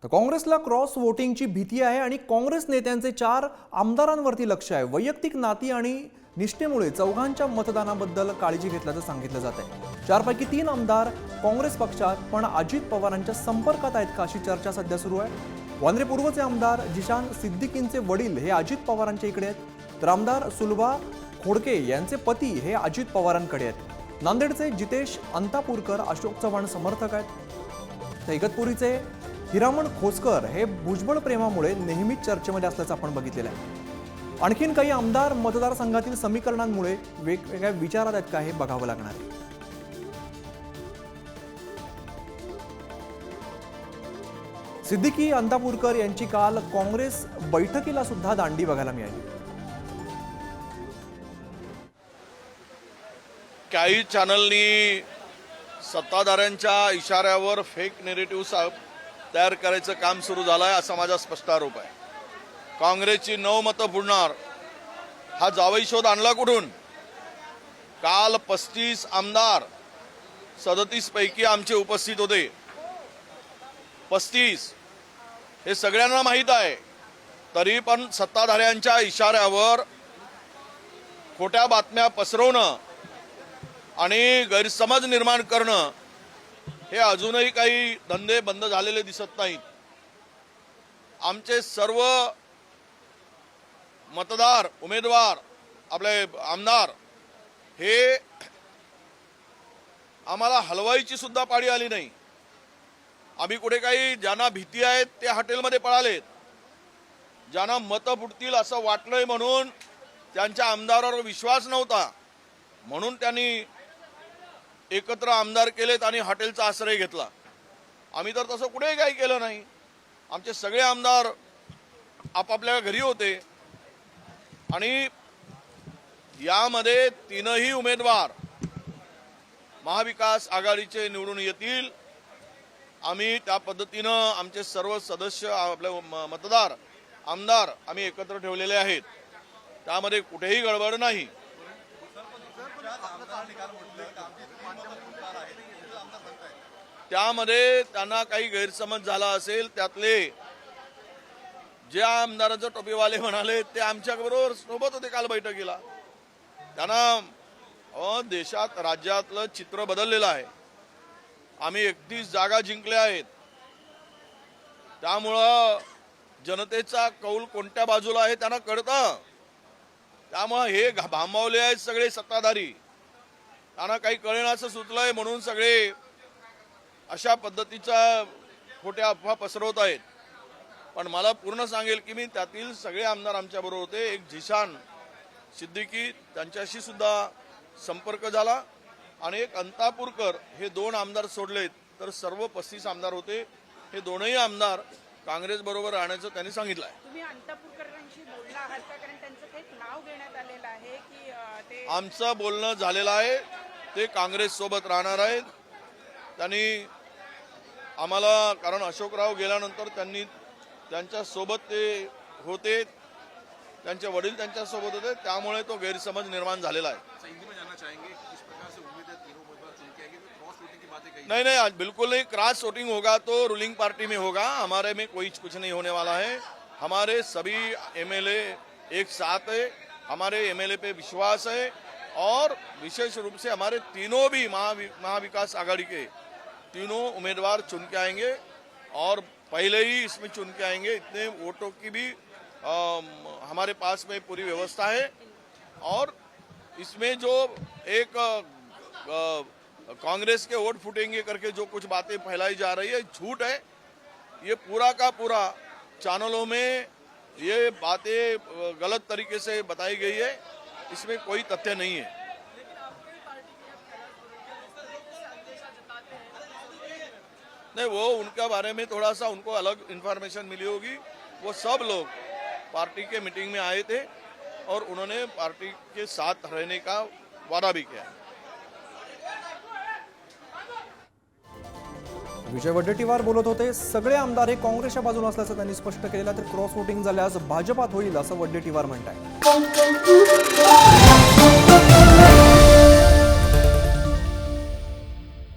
तर काँग्रेसला क्रॉस वोटिंगची भीती आहे आणि काँग्रेस नेत्यांचे 4 आमदारांवरती लक्ष आहे। वैयक्तिक नाती आणि निष्ठेमुळे चौघांच्या मतदानाबद्दल काळजी घेतल्याचं सांगितलं जात आहे। 4 पैकी 3 आमदार काँग्रेस पक्षात पण अजित पवारांच्या संपर्कात आहेत का अशी चर्चा सध्या सुरू आहे। वांद्रे पूर्वचे आमदार जिशान सिद्दीकींचे वडील हे अजित पवारांच्या इकडे आहेत, तर आमदार सुलभा खोडके यांचे पती हे अजित पवारांकडे आहेत। नांदेडचे जितेश अंतापूरकर अशोक चव्हाण समर्थक आहेत, तर इगतपुरीचे हिरामण खोसकर हे भुजबळ प्रेमामुळे नेहमीच चर्चेमध्ये असल्याचं आपण बघितलेलं आहे। आणखीन काही आमदार मतदारसंघातील समीकरणांमुळे वेगवेगळ्या विचारात आहेत का हे बघावं लागणार आहे। सिद्दीकी अंतापूरकर यांची काल काँग्रेस बैठकीला सुद्धा दांडी बघायला मिळाली। काही चॅनलनी सत्ताधाऱ्यांच्या इशाऱ्यावर फेक नेरेटिव्ह तयार करायचं काम सुरू झालं आहे असा माझा स्पष्ट आरोप आहे। काँग्रेसची 9 मतं बुडणार हा जावई शोध आणला कुठून? काल 35 आमदार 37 पैकी आमचे उपस्थित होते। 35 हे सगळ्यांना माहीत आहे, तरी पण सत्ताधाऱ्यांच्या इशाऱ्यावर खोट्या बातम्या पसरवणं आणि गैरसमज निर्माण करणं हे अजूनही काही धंदे बंद झालेले दिसत नाहीत। आमचे सर्व मतदार उमेदवार आपले आमदार हे आम्हाला हलवायची सुद्धा पाळी आली नाही। आम्ही कुठे काही ज्यांना भीती आहे ते हॉटेलमध्ये पळालेत, ज्यांना मतं फुटतील असं वाटलंय म्हणून त्यांच्या आमदारावर विश्वास नव्हता म्हणून त्यांनी एकत्र आमदार केलेत आणि हॉटेलचा आश्रय घेतला। आम्ही तर तसं कुठेही काही केलं नाही। आमचे सगळे आमदार आपापल्या घरी होते आणि यामध्ये 3ही उमेदवार महाविकास आघाडीचे निवडून येतील। आम्ही त्या पद्धतीनं आमचे सर्व सदस्य आपले मतदार आमदार आम्ही एकत्र ठेवलेले आहेत, त्यामध्ये कुठेही गडबड नाही। त्यामध्ये त्यांना काही गैरसमज झाला असेल, त्यातले जे आमदाराचे टोपीवाले म्हणाले ते आमच्या बरोबर सोबत होते काल बैठकीला। त्यांना देशात राज्यातलं चित्र बदललेलं आहे। आम्ही 31 जागा जिंकल्या आहेत, त्यामुळं जनतेचा कौल कोणत्या बाजूला आहे त्यांना कळतं। त्यामुळे हे भांबावले आहेत सगळे सत्ताधारी, त्यांना काही कळेनासं सुचलंय म्हणून सगळे अशा पद्धतीचा खोट्या अफवा पसरवत आहेत। पण मला पूर्ण सांगेल की मी त्यातील सगळे आमदार आमच्या बरोबर होते। एक जिशान सिद्दीकी त्यांच्याशी सुद्धा संपर्क झाला आणि एक अंतापूरकर हे 2 आमदार सोडलेत, तर सर्व 35 आमदार होते। हे दोनही आमदार काँग्रेस बरोबर राहण्याचं त्यांनी सांगितलं आहे। तुम्ही अंतापूरकरांशी बोलला आहात का? कारण त्यांचं काही नाव घेण्यात आलेलं आहे की ते आमचं बोलणं झालेलं आहे, ते काँग्रेस सोबत राहणार आहेत। त्यांनी आम्हाला, कारण अशोकराव गेल्यानंतर त्यांनी त्यांच्या सोबत ते होते, त्यांचे वडील त्यांच्या सोबत होते, त्यामुळे तो गैरसमज निर्माण झालेला आहे। नहीं, बिल्कुल नहीं। क्रॉस वोटिंग होगा तो रूलिंग पार्टी में होगा, हमारे में कोई कुछ नहीं होने वाला है। हमारे सभी एमएलए एक साथ है, हमारे एमएलए पे विश्वास है और विशेष रूप से हमारे तीनों भी महाविकास आघाड़ी के तीनों उम्मीदवार चुन के आएंगे और पहले ही इसमें चुन के आएंगे। इतने वोटों की भी हमारे पास में पूरी व्यवस्था है और इसमें जो एक कांग्रेस के वोट फूटेंगे करके जो कुछ बातें फैलाई जा रही है झूठ है। ये पूरा का पूरा चैनलों में ये बातें गलत तरीके से बताई गई है, इसमें कोई तथ्य नहीं है। नहीं, वो उनके बारे में थोड़ा सा उनको अलग इंफॉर्मेशन मिली होगी। वो सब लोग पार्टी के मीटिंग में आए थे और उन्होंने पार्टी के साथ रहने का वादा भी किया। विजय वडेट्टीवार बोलत होते। सगळे आमदार हे काँग्रेसच्या बाजूने असल्याचं त्यांनी स्पष्ट केलेलं, तर क्रॉस वोटिंग झाल्यास भाजपात होईल असं वडेट्टीवार म्हणतात।